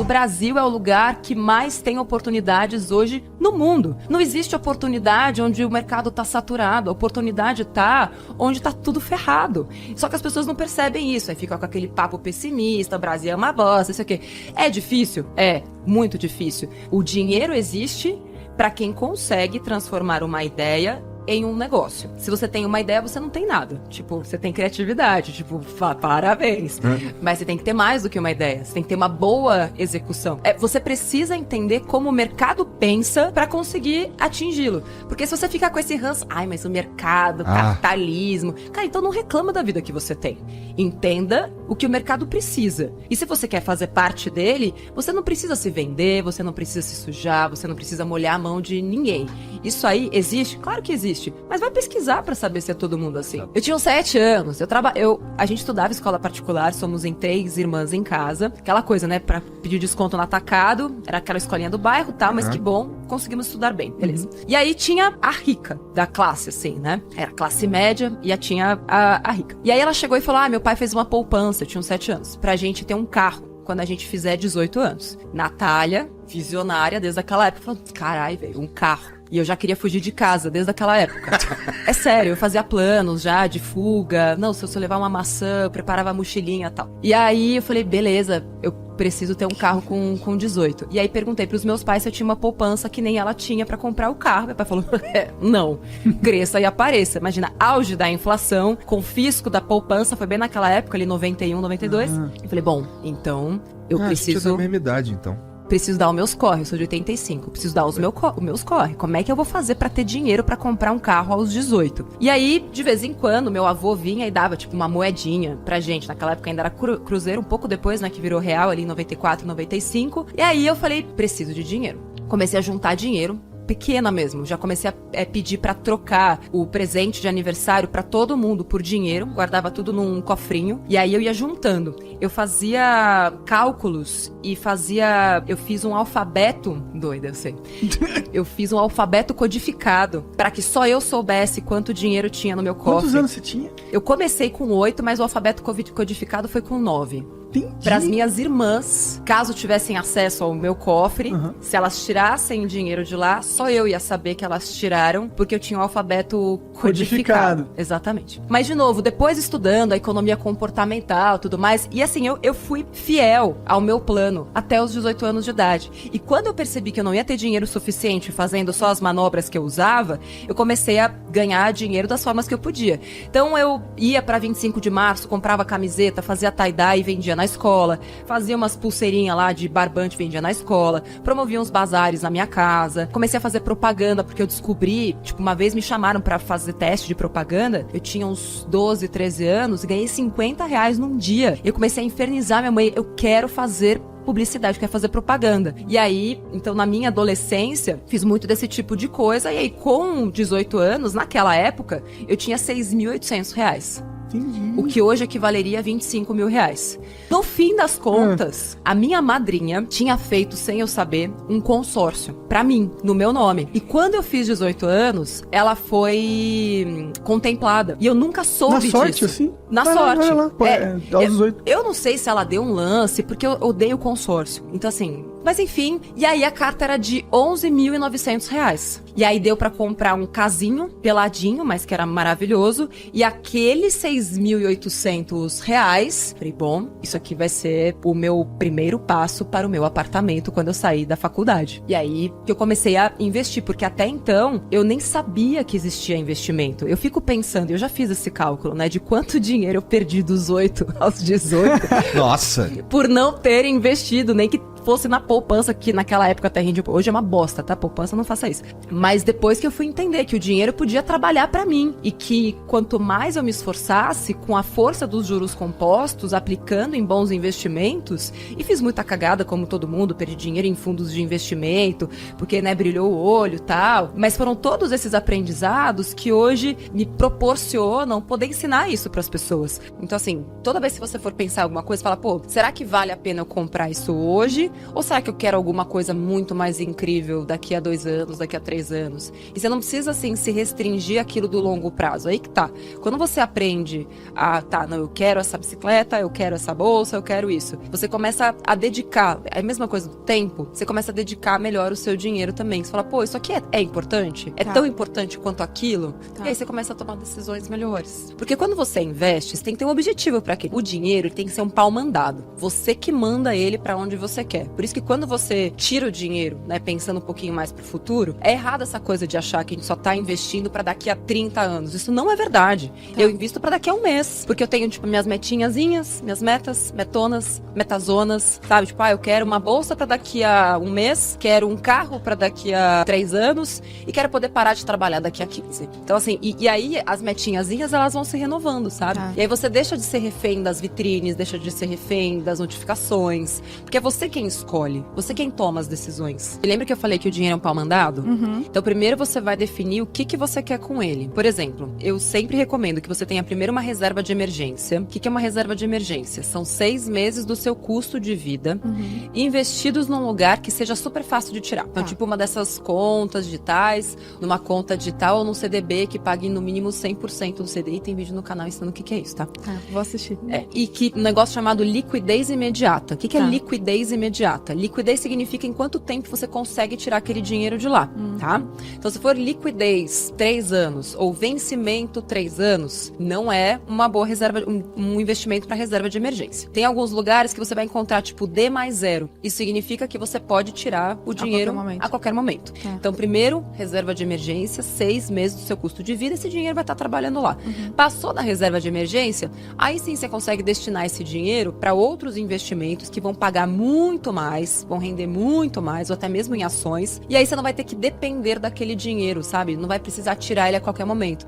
Brasil é o lugar que mais tem oportunidades hoje no mundo. Não existe oportunidade onde o mercado tá saturado. A oportunidade tá onde tá tudo ferrado. Só que as pessoas não percebem isso. Aí fica com aquele papo pessimista, o Brasil é uma bosta, isso aqui. É difícil? É, muito difícil. O dinheiro existe para quem consegue transformar uma ideia em um negócio. Se você tem uma ideia, você não tem nada. Tipo, você tem criatividade, tipo, parabéns. Mas você tem que ter mais do que uma ideia. Você tem que ter uma boa execução. Você precisa entender como o mercado pensa pra conseguir atingi-lo. Porque se você ficar com esse ranço, mas o mercado, capitalismo... Cara, então não reclama da vida que você tem. Entenda o que o mercado precisa. E se você quer fazer parte dele, você não precisa se vender, você não precisa se sujar, você não precisa molhar a mão de ninguém. Isso aí existe? Claro que existe. Mas vai pesquisar pra saber se é todo mundo assim. Eu tinha uns 7 anos, a gente estudava escola particular, somos em 3 irmãs em casa. Aquela coisa, né, pra pedir desconto no atacado, era aquela escolinha do bairro, tá, mas que bom, conseguimos estudar bem, beleza. E aí tinha a rica da classe, assim, né, era classe média e tinha a rica. E aí ela chegou e falou, meu pai fez uma poupança, eu tinha uns 7 anos, pra gente ter um carro quando a gente fizer 18 anos. Natália, visionária desde aquela época, falou, carai, velho, um carro. E eu já queria fugir de casa desde aquela época. É sério, eu fazia planos já de fuga. Não, se eu levar uma maçã, eu preparava a mochilinha e tal. E aí eu falei, beleza, eu preciso ter um carro com 18. E aí perguntei pros meus pais se eu tinha uma poupança que nem ela tinha pra comprar o carro. Meu pai falou, não, cresça e apareça. Imagina, auge da inflação, confisco da poupança, foi bem naquela época, ali 91, 92. Eu falei, bom, então eu preciso... Acho que é da mesma idade, então. Preciso dar os meus corre, eu sou de 85. Preciso dar os meus corre. Como é que eu vou fazer pra ter dinheiro pra comprar um carro aos 18? E aí, de vez em quando, meu avô vinha e dava, tipo, uma moedinha pra gente. Naquela época ainda era cruzeiro, um pouco depois, né, que virou real, ali em 94, 95. E aí eu falei, preciso de dinheiro. Comecei a juntar dinheiro. Pequena mesmo, já comecei a pedir pra trocar o presente de aniversário pra todo mundo por dinheiro, guardava tudo num cofrinho, e aí eu ia juntando. Eu fazia cálculos e eu fiz um alfabeto, doida, eu sei. Eu fiz um alfabeto codificado, pra que só eu soubesse quanto dinheiro tinha no meu cofre. Quantos anos você tinha? Eu comecei com 8, mas o alfabeto codificado foi com 9. Para as minhas irmãs, caso tivessem acesso ao meu cofre, se elas tirassem dinheiro de lá, só eu ia saber que elas tiraram, porque eu tinha o alfabeto codificado. Exatamente. Mas, de novo, depois estudando a economia comportamental e tudo mais, e assim, eu fui fiel ao meu plano até os 18 anos de idade. E quando eu percebi que eu não ia ter dinheiro suficiente fazendo só as manobras que eu usava, eu comecei a ganhar dinheiro das formas que eu podia. Então, eu ia para 25 de março, comprava camiseta, fazia tie-dye e vendia na escola, fazia umas pulseirinhas lá de barbante, vendia na escola, promovia uns bazares na minha casa, comecei a fazer propaganda, porque eu descobri, tipo, uma vez me chamaram pra fazer teste de propaganda, eu tinha uns 12, 13 anos, e ganhei R$50 num dia. Eu comecei a infernizar minha mãe, eu quero fazer publicidade, quer fazer propaganda. E aí, então, na minha adolescência, fiz muito desse tipo de coisa, e aí, com 18 anos, naquela época, eu tinha R$6.800. Entendi. O que hoje equivaleria a R$25 mil. No fim das contas, a minha madrinha tinha feito, sem eu saber, um consórcio pra mim, no meu nome. E quando eu fiz 18 anos, ela foi contemplada. E eu nunca soube disso. Na sorte, assim? Na sorte. Aos 18. Eu não sei se ela deu um lance, porque eu odeio o consórcio. Então, assim... Mas enfim, e aí a carta era de R$11.900. E aí deu pra comprar um casinho, peladinho, mas que era maravilhoso. E aqueles R$6.800, falei, bom, isso aqui vai ser o meu primeiro passo para o meu apartamento quando eu sair da faculdade. E aí que eu comecei a investir, porque até então eu nem sabia que existia investimento. Eu fico pensando, eu já fiz esse cálculo, né, de quanto dinheiro eu perdi dos 8 aos 18. Nossa! Por não ter investido, nem que fosse na poupança, que naquela época até rendia. Hoje é uma bosta, tá? Poupança, não faça isso. Mas depois que eu fui entender que o dinheiro podia trabalhar pra mim e que quanto mais eu me esforçasse com a força dos juros compostos, aplicando em bons investimentos, e fiz muita cagada como todo mundo, perdi dinheiro em fundos de investimento, porque, né, brilhou o olho e tal, mas foram todos esses aprendizados que hoje me proporcionam poder ensinar isso pras pessoas. Então, assim, toda vez que você for pensar alguma coisa, fala, pô, será que vale a pena eu comprar isso hoje? Ou será que eu quero alguma coisa muito mais incrível daqui a 2 anos, daqui a 3 anos? E você não precisa, assim, se restringir aquilo do longo prazo. Aí que tá. Quando você aprende não, eu quero essa bicicleta, eu quero essa bolsa, eu quero isso. Você começa a dedicar, é a mesma coisa do tempo, você começa a dedicar melhor o seu dinheiro também. Você fala, pô, isso aqui é importante? É tão importante quanto aquilo? E aí você começa a tomar decisões melhores. Porque quando você investe, você tem que ter um objetivo para aquilo. O dinheiro, ele tem que ser um pau mandado. Você que manda ele para onde você quer. Por isso que quando você tira o dinheiro, né, pensando um pouquinho mais pro futuro, é errado essa coisa de achar que a gente só tá investindo para daqui a 30 anos. Isso não é verdade. Eu invisto para daqui a um mês. Porque eu tenho, tipo, minhas metinhazinhas, minhas metas, metonas, metazonas, sabe? Tipo, eu quero uma bolsa para daqui a um mês, quero um carro para daqui a 3 anos e quero poder parar de trabalhar daqui a 15. Então, assim, e aí as metinhazinhas, elas vão se renovando, sabe? E aí você deixa de ser refém das vitrines, deixa de ser refém das notificações, porque é você quem escolhe, você quem toma as decisões. E lembra que eu falei que o dinheiro é um pau mandado? Então, primeiro você vai definir o que você quer com ele. Por exemplo, eu sempre recomendo que você tenha primeiro uma reserva de emergência. O que é uma reserva de emergência? São 6 meses do seu custo de vida investidos num lugar que seja super fácil de tirar. Então, tipo uma dessas contas digitais, numa conta digital ou num CDB que pague no mínimo 100% do CDI. Tem vídeo no canal ensinando o que é isso, tá? Vou assistir. E que um negócio chamado liquidez imediata. O que é liquidez imediata? Liquidez significa em quanto tempo você consegue tirar aquele dinheiro de lá, tá? Então, se for liquidez 3 anos ou vencimento 3 anos, não é uma boa reserva, um investimento para reserva de emergência. Tem alguns lugares que você vai encontrar, tipo, D mais 0. Isso significa que você pode tirar o dinheiro a qualquer momento. Então, primeiro, reserva de emergência, 6 meses do seu custo de vida, esse dinheiro vai estar trabalhando lá. Passou da reserva de emergência, aí sim você consegue destinar esse dinheiro para outros investimentos que vão pagar muito mais, vão render muito mais, ou até mesmo em ações. E aí você não vai ter que depender daquele dinheiro, sabe? Não vai precisar tirar ele a qualquer momento.